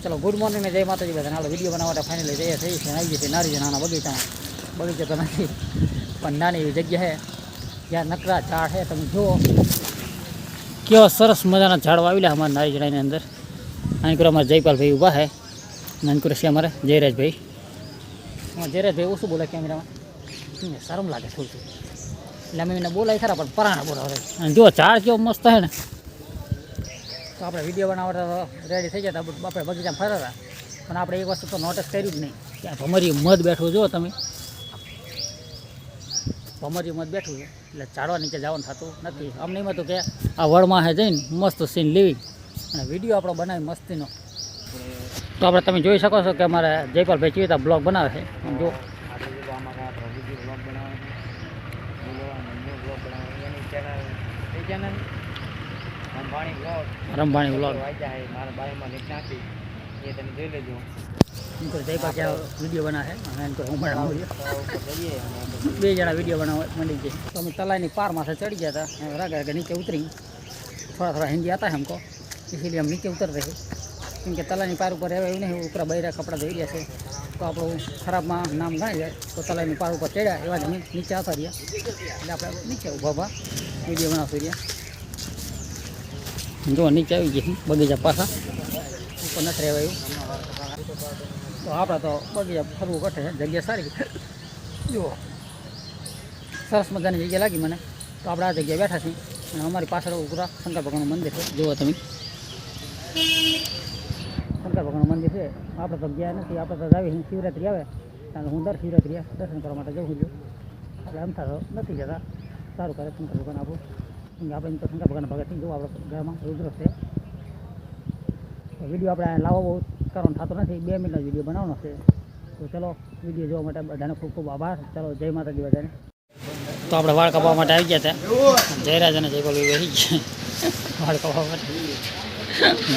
ચલો good morning ને જય માતાજી બધાને. આપણે વિડીયો બનાવવા માટે ફાઇનલી જઈએ થઈ છે આવી જશે નારી નાના બગીચામાં. બગીચો તો નથી પણ નાની એવી જગ્યા છે જ્યાં નકરા ઝાડ છે. તમે જુઓ કેવા સરસ મજાના ઝાડ વાવેલા અમારા નારી જણાની અંદર. અહીં કરો અમારા જયપાલભાઈ ઊભા છે. નાનકુર છે અમારે જયરાજભાઈ. જયરાજભાઈ ઓછું બોલે કેમેરામાં, શરમ લાગે થોડું એટલે અમે એને બોલાય ખરા પણ પરાણે બોલાવે. અને જો ઝાડ કેવો મસ્ત છે ને. તો આપણે વિડીયો બનાવવા રેડી થઈ ગયા હતા. આપણે બગીચામાં ફરતા હતા પણ આપણે એક વસ્તુ તો નોટિસ કર્યું જ નહીં કે આ ભમરી મધ બેઠું જુઓ તમે. ભમરી મધ બેઠું છે એટલે ઝાડવા નીચે જવાનું થતું નથી. અમને એમ હતું કે આ વળમાં હે જઈને મસ્ત સીન લેવી અને વિડીયો આપણો બનાવી મસ્તીનો. તો આપણે તમે જોઈ શકો છો કે અમારે જયપાલભાઈ કેવી રીતે બ્લોગ બનાવે છે. જો રંભાણી વ્લોગ જયપાલ વિડીયો બનાવે બે જણા વિડીયો બનાવવા માંડી ગઈ. તો અમે તલાઈની પારમાં ચડી ગયા હતા. રાગે નીચે ઉતરી થોડા થોડા હિન્દી आता है हमको, इसीलिए हम नीचे उतर रहे કેમ કે તલાઈની પાર ઉપર રહેવા એવું નહીં. ઉપરા બૈરા કપડાં ધોઈ રહ્યા છે તો આપણું ખરાબમાં નામ ગણાય જાય. તો તલાઈની પાર ઉપર ચડ્યા એવા જ અમે નીચે આવતા રહ્યા. એટલે આપણે નીચે ઊભા વિડીયો બનાવતા રહ્યા. જો નીચે આવી ગઈ બગીચા પાછા ઉપર નથી રહેવા એવું. તો આપણે તો બગીચા ફરવું ઘટે છે. જગ્યા સારી જુઓ સરસ મજાની જગ્યા લાગી મને. તો આપણે આ જગ્યાએ બેઠા છીએ અને અમારી પાછળ ઉપરા શંકર ભગવાનનું મંદિર છે. જુઓ તમે શંકર ભગવાનનું મંદિર છે. આપણે તો ગયા નથી. આપણે તો આવી શિવરાત્રી આવે કારણ કે હું દર શિવરાત્રી દર્શન કરવા માટે જઉં છું. આપણે અમથા તો નથી જતા. સારું કરે શંકર ભગવાન આપણું. કેમ કે આપણે તો શંકર ભગવાન ભગત જો આપણે ઘરમાં રુદ્ર છે. તો વિડીયો આપણે લાવવો બહુ કરવાનો થતો નથી. 2 મિનિટનો વિડીયો બનાવવાનો છે. તો ચલો વિડીયો જોવા માટે બધાને ખૂબ ખૂબ આભાર. ચાલો જય માતાજી બધાને. તો આપણે વાળ કાપવા માટે આવી ગયા હતા. જયરાજ અને જયપાલભાઈ બેસી ગયા વાળ કાપવા માટે.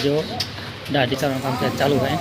જો દાઢી કરવાનું કામ ચાલુ હોય.